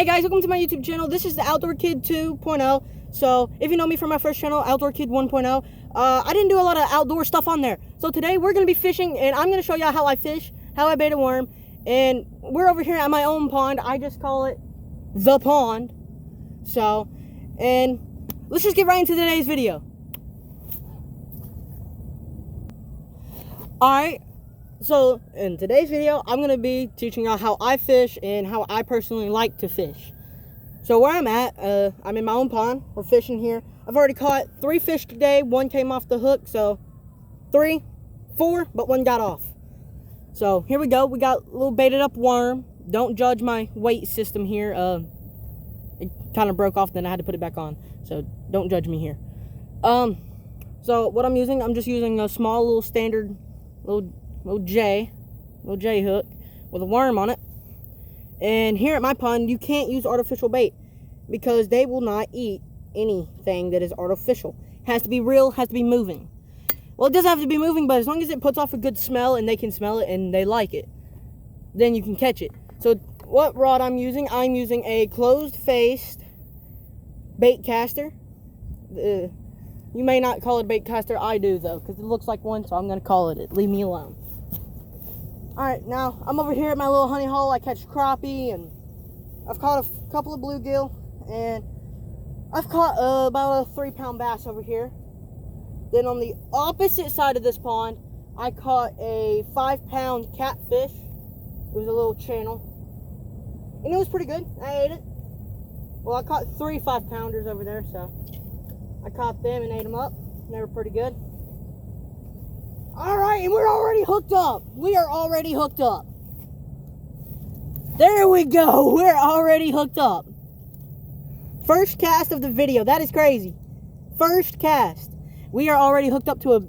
Hey guys, welcome to my YouTube channel. This is the Outdoor Kid 2.0. So if you know me from my first channel, Outdoor Kid 1.0, I didn't do a lot of outdoor stuff on there. So today we're going to be fishing, and I'm going to show y'all how I fish, how I bait a worm. And we're over here at my own pond. I just call it the pond. So, and let's just get right into today's video. Alright, so in today's video, I'm going to be teaching y'all how I fish and how I personally like to fish. So where I'm at, I'm in my own pond. We're fishing here. I've already caught 3 fish today. 1 came off the hook, so 4, but 1 got off. So here we go. We got a little baited up worm. Don't judge my weight system here. It kind of broke off, then I had to put it back on. So don't judge me here. So what I'm just using a small little standard little J hook with a worm on it. And here at my pond, you can't use artificial bait because they will not eat anything that is artificial. It has to be real, has to be moving. Well, it doesn't have to be moving, but as long as it puts off a good smell and they can smell it and they like it, then you can catch it. So what rod I'm using a closed-faced bait caster. You may not call it a bait caster. I do, though, because it looks like one, so I'm going to call it. Leave me alone. Alright, now I'm over here at my little honey hole. I catch crappie, and I've caught a couple of bluegill, and I've caught about a 3-pound bass over here. Then on the opposite side of this pond, I caught a 5-pound catfish. It was a little channel, and it was pretty good. I ate it. Well, I caught 3 5-pounders over there, so I caught them and ate them up. They were pretty good. Alright, and we're already hooked up. We are already hooked up. There we go. We're already hooked up. First cast of the video. That is crazy. First cast. We are already hooked up to a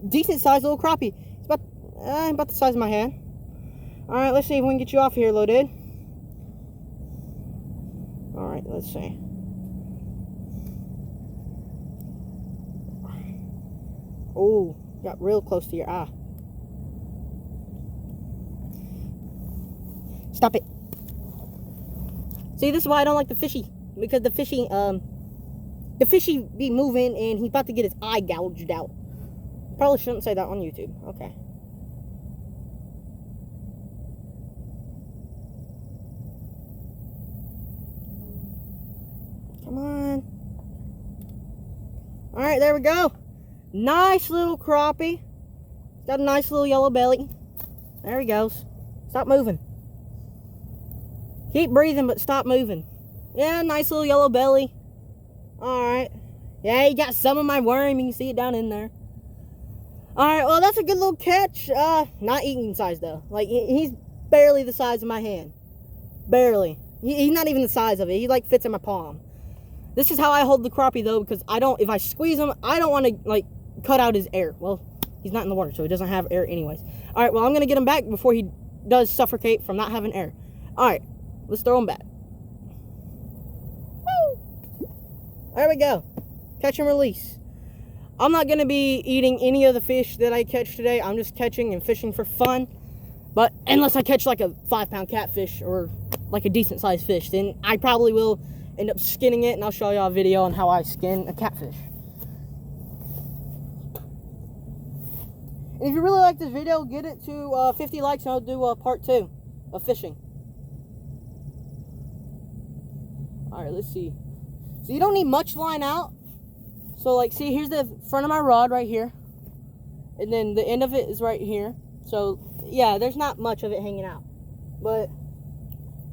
decent sized little crappie. It's about the size of my hand. Alright, let's see if we can get you off here, little dude. Alright, let's see. Oh, got real close to your eye. Stop it. See, this is why I don't like the fishy. Because the fishy be moving and he's about to get his eye gouged out. Probably shouldn't say that on YouTube. Okay. Come on. Alright, there we go. Nice little crappie. Got a nice little yellow belly. There he goes. Stop moving. Keep breathing, but stop moving. Yeah, nice little yellow belly. Alright. Yeah, he got some of my worm. You can see it down in there. Alright, well, that's a good little catch. Not eating size, though. Like, he's barely the size of my hand. Barely. He's not even the size of it. He, like, fits in my palm. This is how I hold the crappie, though, because if I squeeze him, I don't want to, like, cut out his air. Well, he's not in the water, so he doesn't have air anyways. Alright, well, I'm going to get him back before he does suffocate from not having air. Alright, let's throw him back. Woo! There we go. Catch and release. I'm not going to be eating any of the fish that I catch today. I'm just catching and fishing for fun. But unless I catch, like, a 5-pound catfish or, like, a decent-sized fish, then I probably will end up skinning it, and I'll show y'all a video on how I skin a catfish. And if you really like this video, get it to 50 likes, and I'll do part 2 of fishing. Alright, let's see. So you don't need much line out. So, like, see, here's the front of my rod right here. And then the end of it is right here. So, yeah, there's not much of it hanging out. But,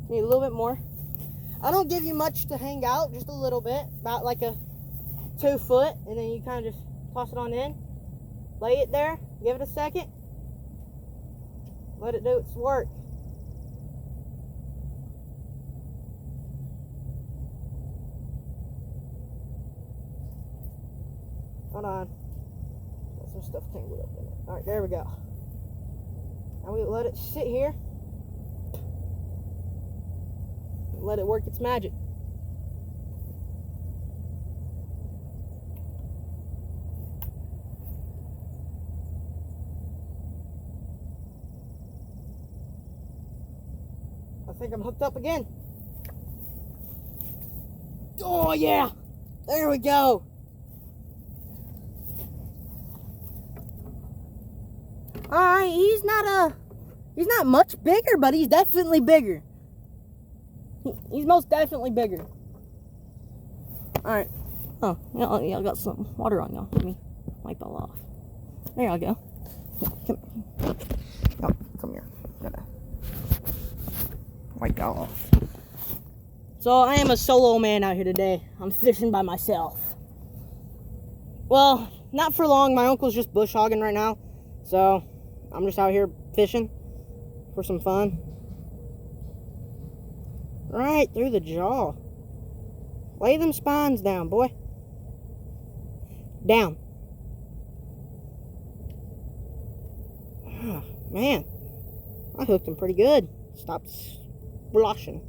need a little bit more. I don't give you much to hang out, just a little bit. About like a 2 foot. And then you kind of just toss it on in. Lay it there. Give it a second. Let it do its work. Hold on. Got some stuff tangled up in it. Alright, there we go. Now we let it sit here. Let it work its magic. I think I'm hooked up again. Oh, yeah. There we go. Alright, he's not much bigger, but he's definitely bigger. He's most definitely bigger. Alright. Oh, yeah, I got some water on y'all. Let me wipe all off. There I go. Come here. Oh, come here. Gotta wipe y'all off. So, I am a solo man out here today. I'm fishing by myself. Well, not for long. My uncle's just bush hogging right now. So, I'm just out here fishing for some fun. Right through the jaw. Lay them spines down, boy. Down. Oh, man. I hooked him pretty good. Stopped splashing.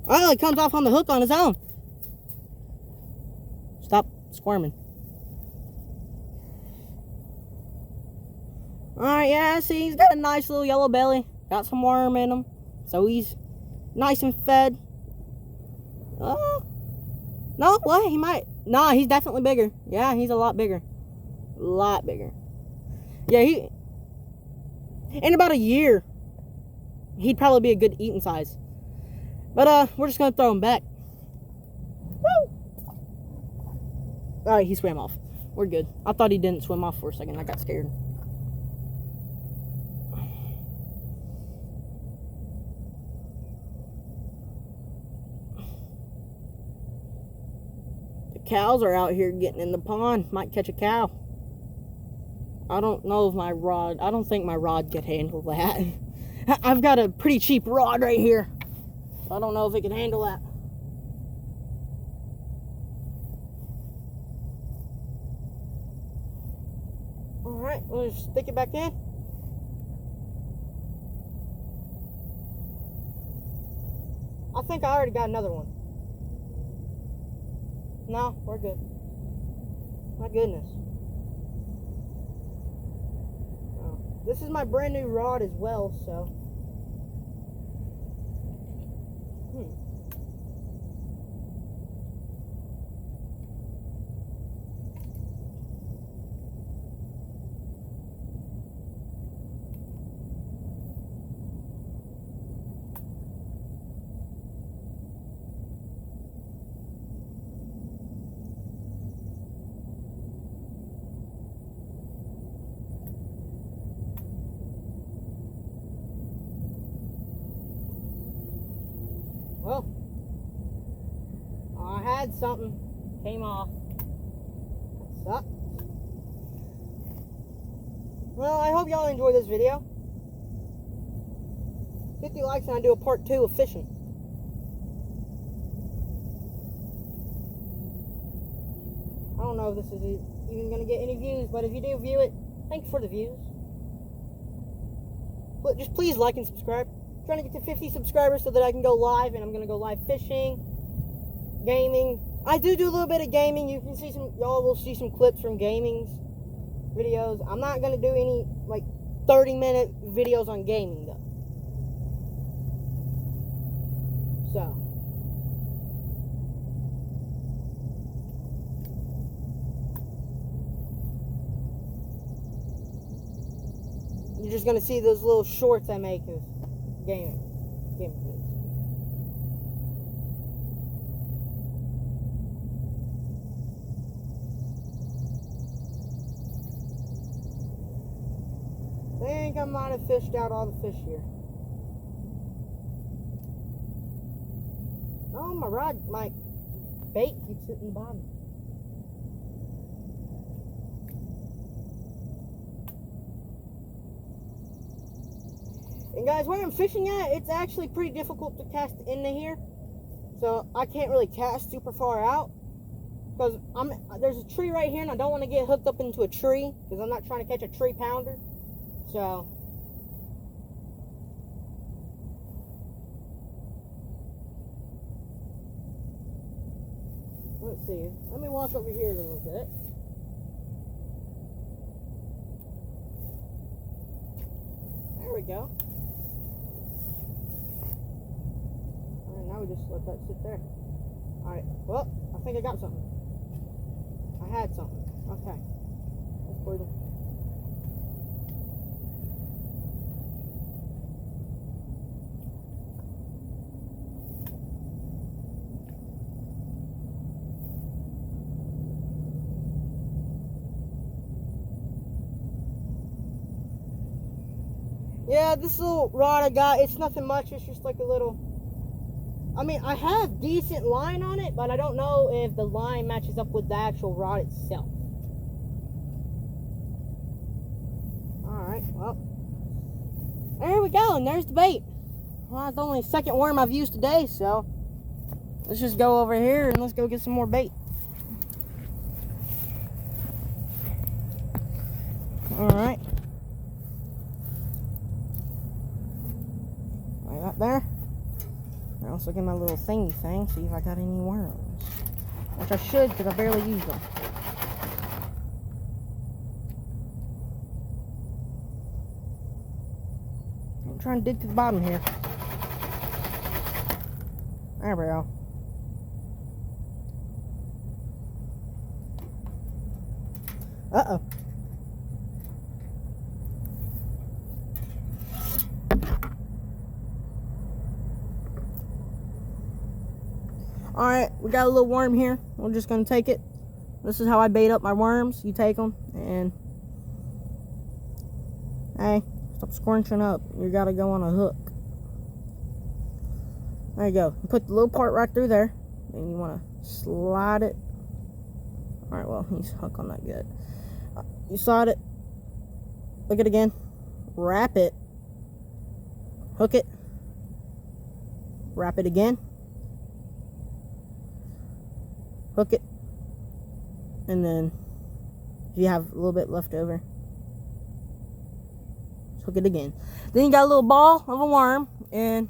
Well, it comes off on the hook on his own. Stop squirming. Alright, yeah, see, he's got a nice little yellow belly. Got some worm in him. So he's nice and fed. No, what? He might. Nah, he's definitely bigger. Yeah, he's a lot bigger. A lot bigger. Yeah, in about a year, he'd probably be a good eating size. But, we're just gonna throw him back. Woo! Alright, he swam off. We're good. I thought he didn't swim off for a second. I got scared. The cows are out here getting in the pond. Might catch a cow. I don't know if my rod... I don't think my rod could handle that. I've got a pretty cheap rod right here. I don't know if it can handle that. Alright, we'll just stick it back in. I think I already got another one. No, we're good. My goodness. Oh, this is my brand new rod as well, so... Well, I had something, came off. That sucked. Well, I hope y'all enjoy this video. 50 likes and I do a part 2 of fishing. I don't know if this is even going to get any views, but if you do view it, thanks for the views. But just please like and subscribe. Trying to get to 50 subscribers so that I can go live, and I'm going to go live fishing, gaming. I do a little bit of gaming. You can see y'all will see some clips from gaming's videos. I'm not going to do any, 30-minute videos on gaming, though. So. You're just going to see those little shorts I make of gaming vids. I think I might have fished out all the fish here. Oh, my bait keeps hitting the bottom. And guys, where I'm fishing at, it's actually pretty difficult to cast into here. So I can't really cast super far out. Because there's a tree right here and I don't want to get hooked up into a tree. Because I'm not trying to catch a tree pounder. So. Let's see. Let me walk over here a little bit. There we go. now we just let that sit there. Alright, well, I think I got something. I had something. Okay. That's brutal. Yeah, this little rod I got, it's nothing much. It's just like a little... I mean, I have decent line on it, but I don't know if the line matches up with the actual rod itself. Alright, well. There we go, and there's the bait. Well, that's only the second worm I've used today, so... let's just go over here and let's go get some more bait. Alright. Right up there. I also get my little thingy thing, see if I got any worms. Which I should, because I barely use them. I'm trying to dig to the bottom here. There we go. Uh-oh. Alright, we got a little worm here. We're just going to take it. This is how I bait up my worms. You take them and... hey, stop scrunching up. You got to go on a hook. There you go. You put the little part right through there. Then you want to slide it. Alright, well, he's hooked on that good. You slide it. Hook it again. Wrap it. Hook it. Wrap it again. Hook it, and then if you have a little bit left over, just hook it again. Then you got a little ball of a worm, and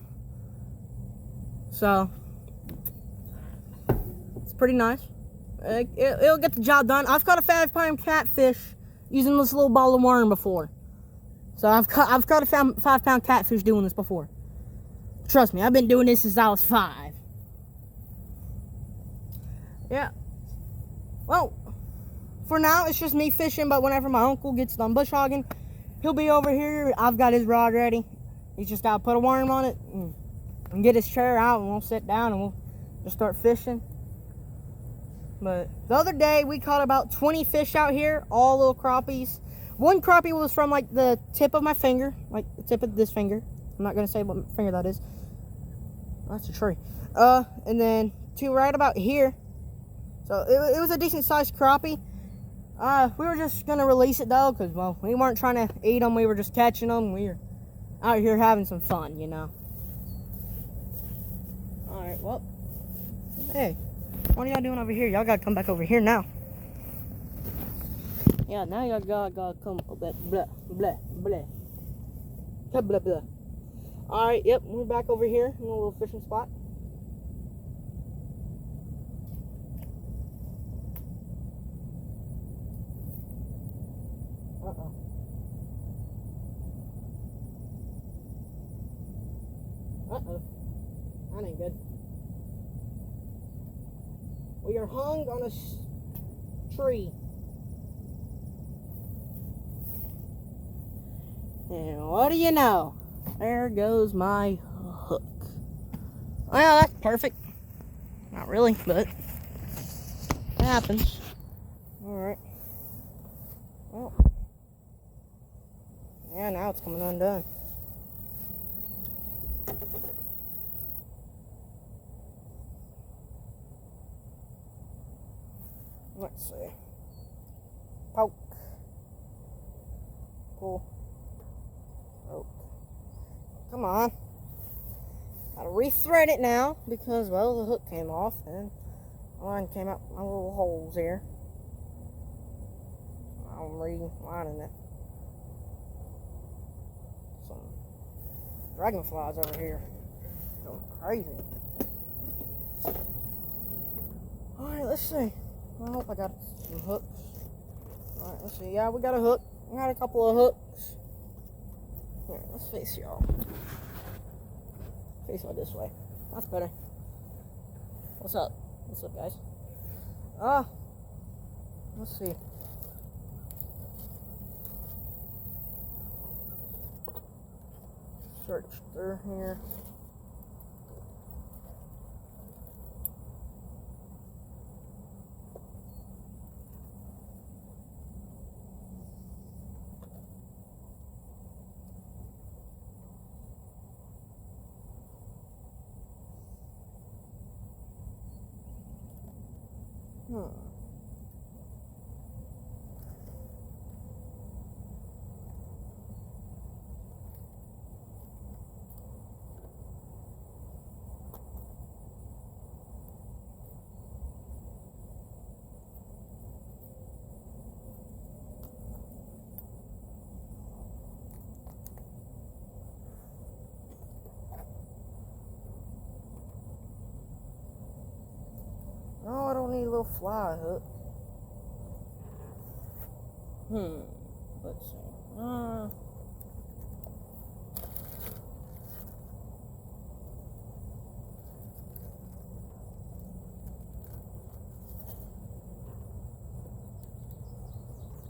so it's pretty nice. It'll get the job done. I've caught a 5-pound catfish using this little ball of worm before, so I've caught a 5-pound catfish doing this before. Trust me, I've been doing this since I was 5. Yeah. Well, for now, it's just me fishing, but whenever my uncle gets done bush hogging, he'll be over here. I've got his rod ready. He's just got to put a worm on it and get his chair out, and we'll sit down and we'll just start fishing. But the other day, we caught about 20 fish out here, all little crappies. One crappie was from, like, the tip of my finger, like the tip of this finger. I'm not going to say what finger that is. That's a tree. And then 2 right about here. So it was a decent sized crappie. We were just gonna release it though, cause well, we weren't trying to eat them. We were just catching them. We were out here having some fun, you know. All right, well, hey, what are y'all doing over here? Y'all gotta come back over here now. Yeah, now y'all gotta come blah blah blah blah blah blah blah. All right, yep, we're back over here in a little fishing spot. Uh-oh. Uh-oh. That ain't good. We are hung on a tree. And what do you know? There goes my hook. Well, that's perfect. Not really, but it happens. Alright. Well. Yeah, now it's coming undone. Let's see. Poke. Pull. Poke. Come on. Gotta re-thread it now because, well, the hook came off and the line came out my little holes here. I'm relining it. Some dragonflies over here going crazy. Alright, let's see. I hope I got some hooks. Alright, let's see. Yeah, we got a hook. We got a couple of hooks. Here, let's face y'all. Face y'all this way. That's better. What's up? What's up, guys? Let's see. Search through here. No, I don't need a little fly hook. Let's see.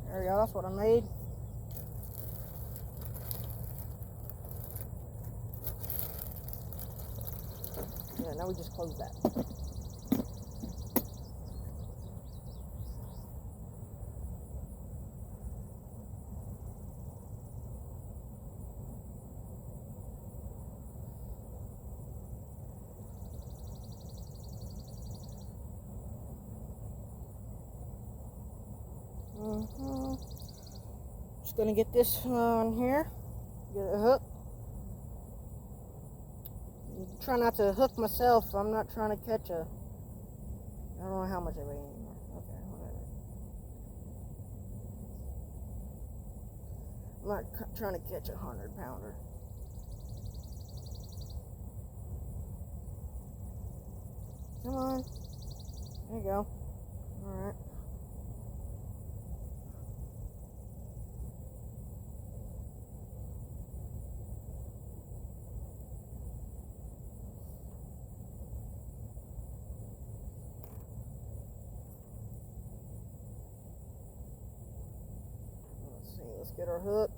There we go, that's what I made. Yeah, now we just close that. Just gonna get this on here. Get a hook. Try not to hook myself. I'm not trying to catch a. I don't know how much I weigh anymore. Okay, whatever. I'm not trying to catch a 100-pounder. Come on. There you go. All right. Let's get our hook.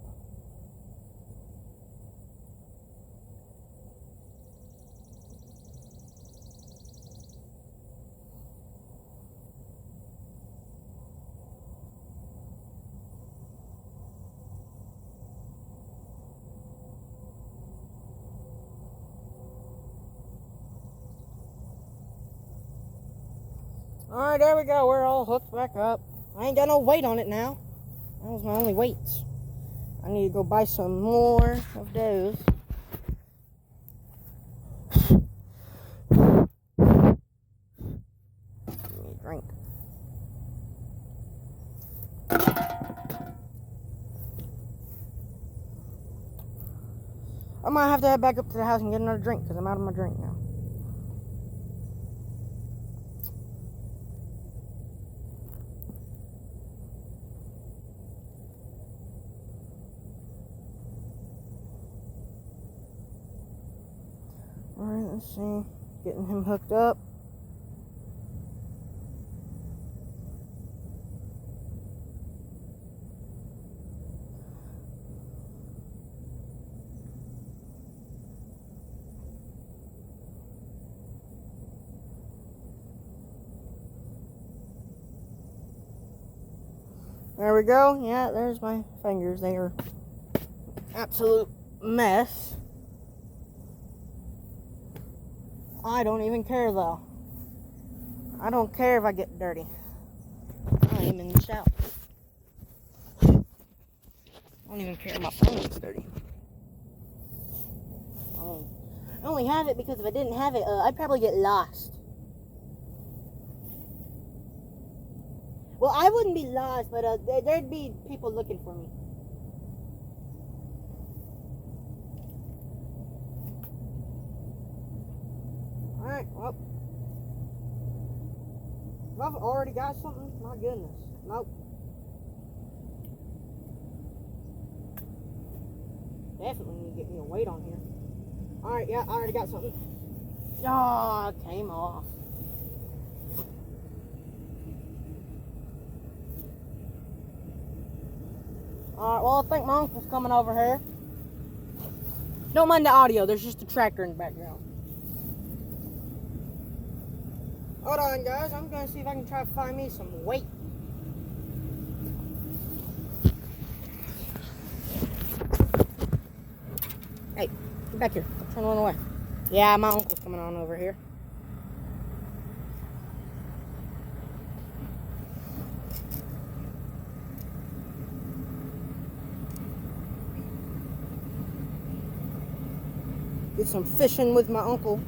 Alright, there we go. We're all hooked back up. I ain't got no weight on it now. That was my only weights. I need to go buy some more of those. Give me a drink. I might have to head back up to the house and get another drink because I'm out of my drink now. Alright, let's see. Getting him hooked up. There we go. Yeah, there's my fingers. They are absolute mess. I don't even care though. I don't care if I get dirty. I am in the shower. I don't even care if my phone gets dirty. I only have it because if I didn't have it, I'd probably get lost. Well, I wouldn't be lost, but there'd be people looking for me. Alright, well. I've already got something. My goodness. Nope. Definitely need to get me a weight on here. Alright, yeah, I already got something. Ah, oh, came off. Alright, well, I think my uncle's coming over here. Don't mind the audio, there's just a tractor in the background. Hold on, guys. I'm going to see if I can try to find me some weight. Hey, get back here. Turn one away. Yeah, my uncle's coming on over here. Get some fishing with my uncle.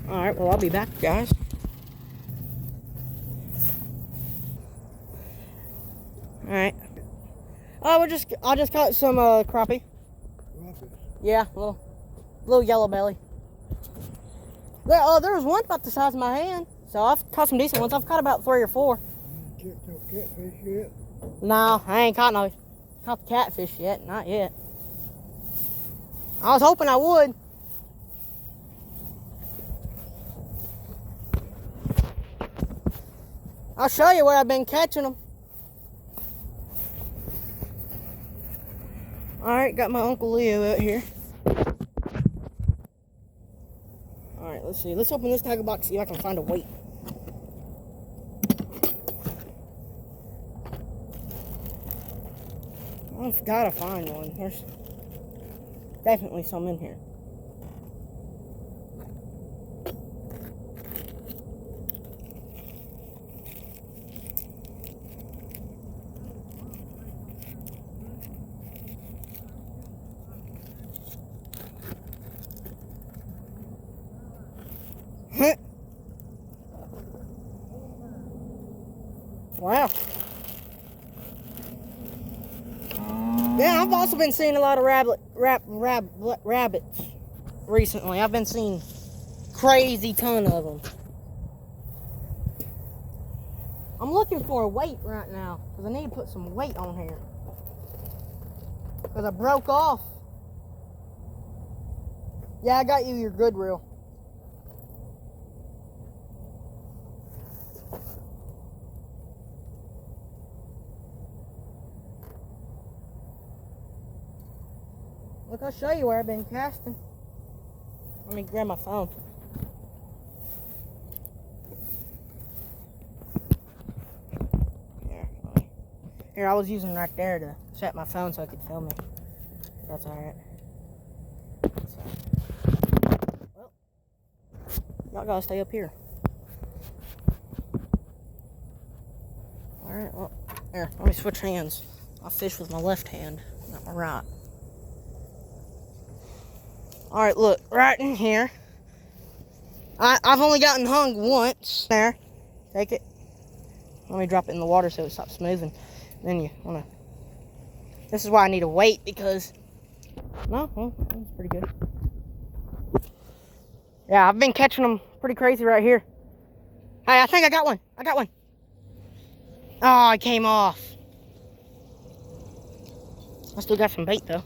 Alright, well, I'll be back, guys. Alright. Oh, I just caught some crappie. Yeah, little yellow belly. There was one about the size of my hand. So I've caught some decent ones. I've caught about 3 or 4. You ain't catch no catfish yet? No, I ain't caught the catfish yet. Not yet. I was hoping I would. I'll show you where I've been catching them. Alright, got my Uncle Leo out here. Alright, let's see. Let's open this tackle box, see if I can find a weight. I've got to find one. There's definitely some in here. Wow. Yeah, I've also been seeing a lot of rabbits recently. I've been seeing crazy ton of them. I'm looking for a weight right now because I need to put some weight on here because I broke off. Yeah, I got you your good reel. Look, I'll show you where I've been casting. Let me grab my phone. Here, I was using right there to set my phone so I could film it. That's alright. Well, y'all gotta stay up here. Alright, well, here, let me switch hands. I'll fish with my left hand, not my right. Alright, look, right in here. I've only gotten hung once. There. Take it. Let me drop it in the water so it stops moving. Then you wanna... This is why I need a weight because... No, well, that's pretty good. Yeah, I've been catching them pretty crazy right here. Hey, I think I got one. I got one. Oh, it came off. I still got some bait though.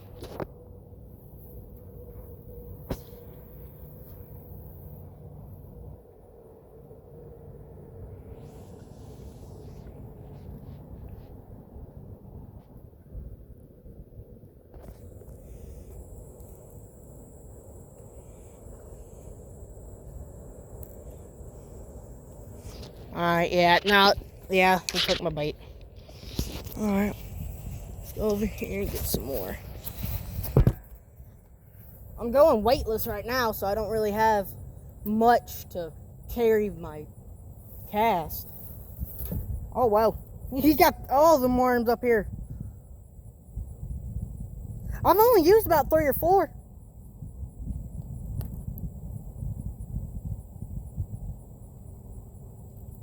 Alright, yeah, now, yeah, he took my bait. Alright, let's go over here and get some more. I'm going weightless right now, so I don't really have much to carry my cast. Oh, wow. He's got all the worms up here. I've only used about 3 or 4.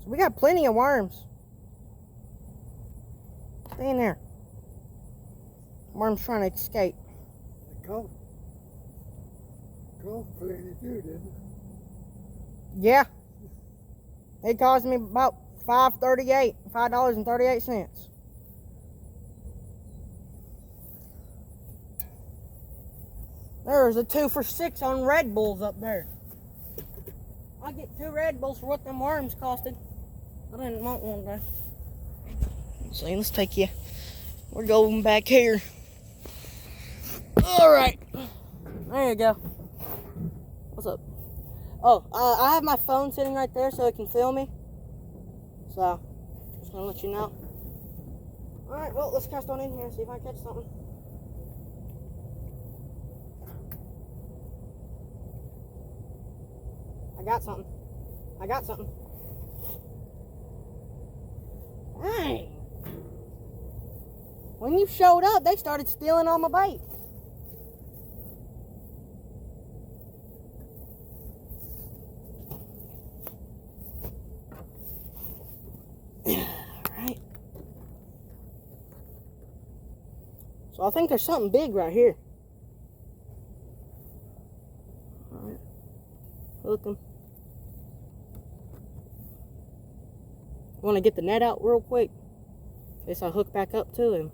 We got plenty of worms. Stay in there. Worms trying to escape. They caught plenty too, didn't it? Yeah. It cost me about $5.38. There's a 2 for $6 on Red Bulls up there. I'll get 2 Red Bulls for what them worms costed. I didn't want one though. See, let's take you. We're going back here. Alright. There you go. What's up? Oh, I have my phone sitting right there so it can film me. So, just gonna let you know. Alright, well, let's cast on in here and see if I catch something. I got something. I got something. Dang. When you showed up, they started stealing all my bait. Alright. So I think there's something big right here. Alright. Hook him. Want to get the net out real quick in case I hook back up to him.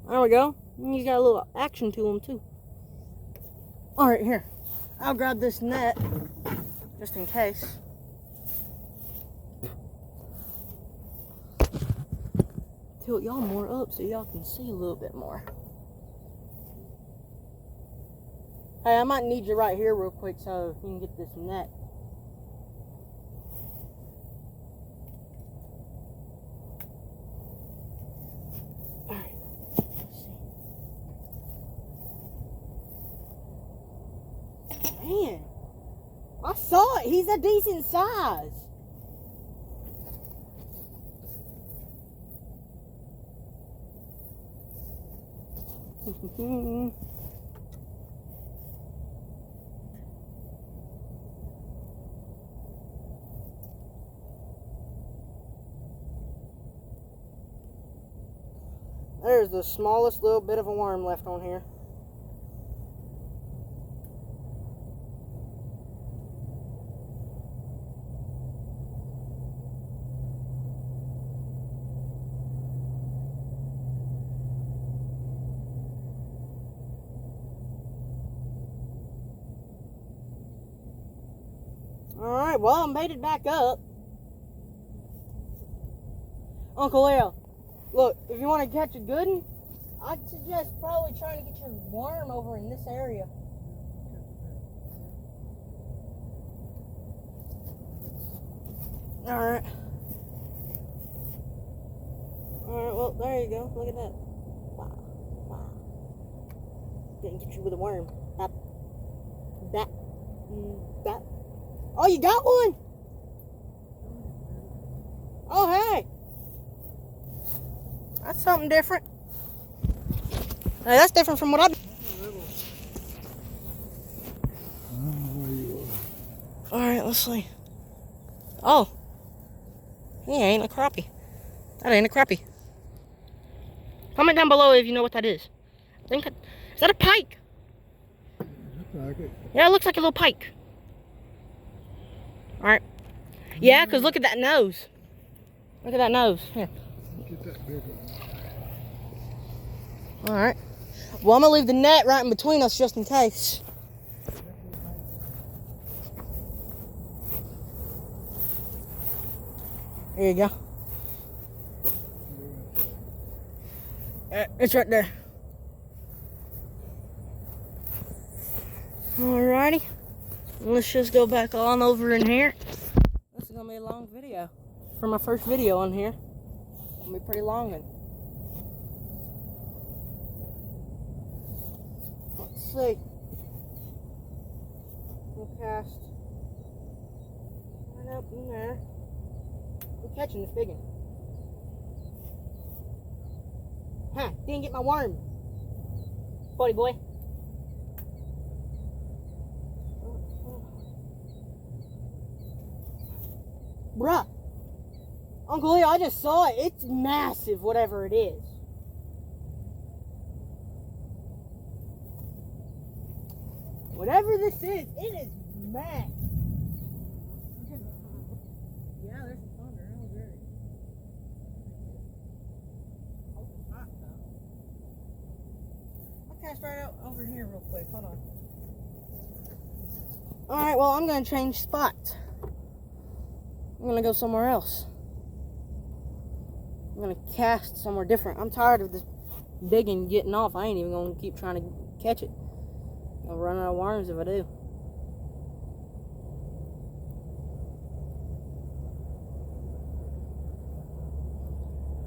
There we go. He's got a little action to him too. Alright, here. I'll grab this net just in case. Tilt y'all more up so y'all can see a little bit more. Hey, I might need you right here real quick so you can get this net. Alright. Man, I saw it. He's a decent size. There's the smallest little bit of a worm left on here. Alright, well, I made it back up. Uncle Leo, look, if you want to catch a good one, I'd suggest probably trying to get your worm over in this area. Alright. Alright, well, there you go. Look at that. Wow. Wow. Didn't get you with a worm. That. Oh, you got one? Oh, hey. That's something different. Hey, that's different from what I've... Alright, let's see. Oh. Yeah, ain't a crappie. That ain't a crappie. Comment down below if you know what that is. Is that a pike? Yeah, it looks like a little pike. Alright. Yeah, because look at that nose. Look at that nose. Here. Get that big one. Alright. Well, I'm going to leave the net right in between us just in case. There you go. It's right there. Alrighty. Let's just go back on over in here. This is going to be a long video. For my first video on here. It's going to be pretty long one. Let's see. We'll cast right up in there. We're catching this big one. Huh, didn't get my worm. Buddy boy. Bruh. Uncle Leo, I just saw it. It's massive, whatever it is. Whatever this is, it is mad. Yeah, there's some thunder. That was very. Oh, it's not though. I'll cast right out over here real quick. Hold on. Alright, well, I'm going to change spots. I'm going to go somewhere else. I'm going to cast somewhere different. I'm tired of this digging getting off. I ain't even going to keep trying to catch it. I'll run out of worms if I do.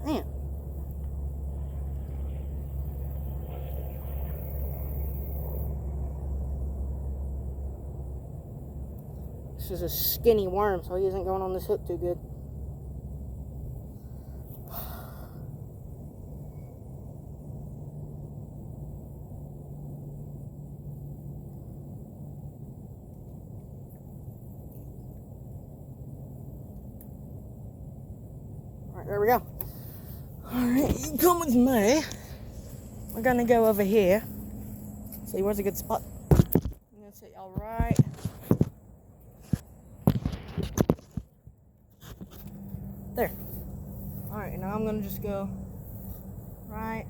Man. This is a skinny worm, so he isn't going on this hook too good. Alright, there we go. Alright, you come with me. We're gonna go over here. See, where's a good spot? I'm gonna say, alright. There. Alright, now I'm gonna just go right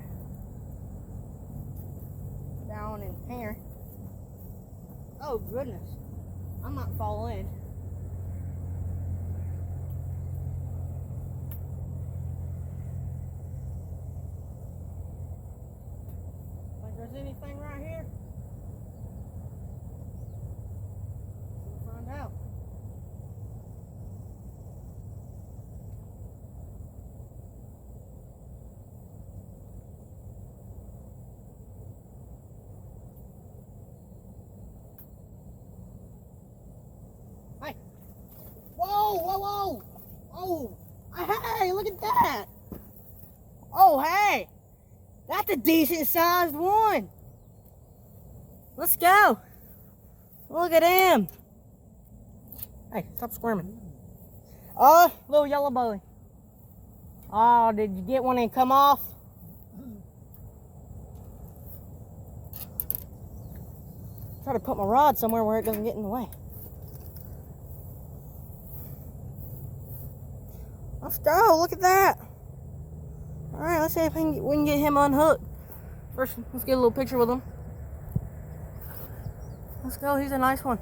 down in here. Oh goodness. I might fall in. Like there's anything right here? We'll find out. Hey! Whoa, whoa, whoa! Oh! Hey, look at that! Oh, hey! That's a decent sized one! Let's go! Look at him! Hey, stop squirming. Oh, little yellow belly. Oh, did you get one and come off? Try to put my rod somewhere where it doesn't get in the way. Let's go, look at that. Alright, let's see if we can get him unhooked. First, let's get a little picture with him. Let's go, he's a nice one.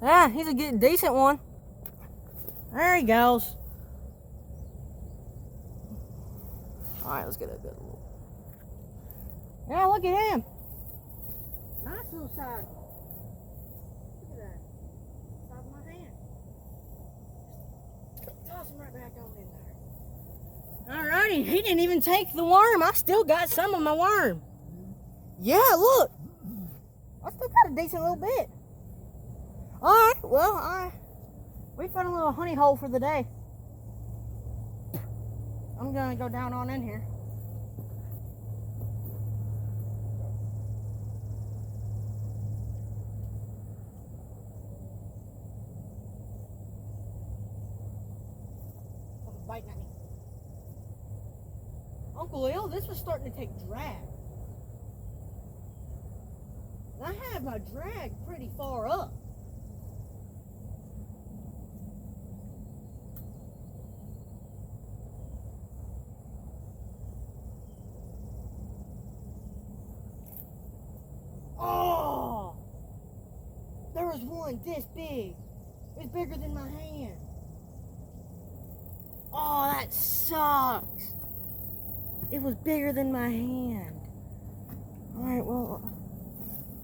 Yeah, he's a good, decent one. There he goes. Alright, let's get a good look. Yeah, look at him. Nice little size. Look at that. Size of my hand. Toss him right back on in there. Alrighty, he didn't even take the worm. I still got some of my worm. Yeah, look. I still got a decent little bit. Alright, well, we found a little honey hole for the day. I'm gonna go down on in here. Something's biting at me. Uncle Il, this was starting to take drag. I have my drag pretty far up. Oh! There was one this big. It was bigger than my hand. Oh, that sucks. It was bigger than my hand. Alright, well,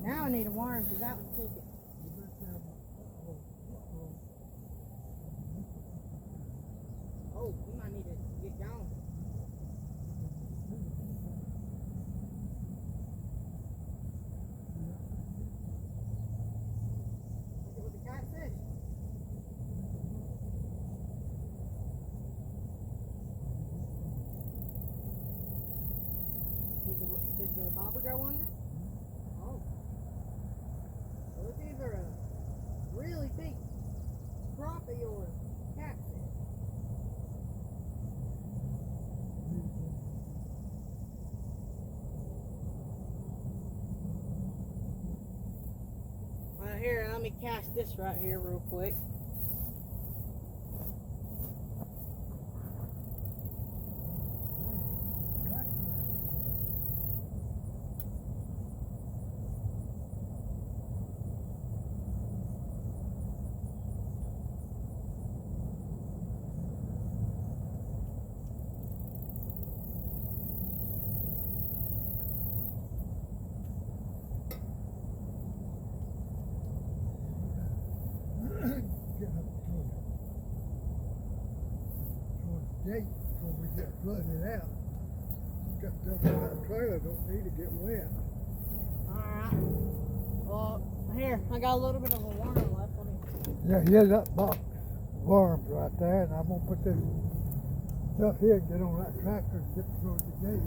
now I need a worm because that one took it. Oh, we might need to get going. Look at the catfish. let me cast this right here real quick. Getting up towards the gate before we get flooded out. Got stuff in that trailer, don't need to get wet. Alright. Well, here, I got a little bit of a worm left. Let me... Yeah, here's that box worms right there, and I'm gonna put this stuff here and get on that tractor and get towards the gate.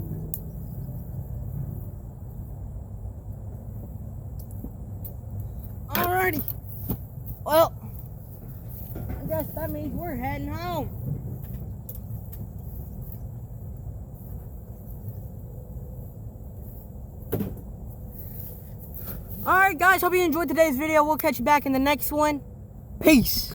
Alrighty. Well, I guess that means we're heading home. Alright guys, hope you enjoyed today's video. We'll catch you back in the next one. Peace.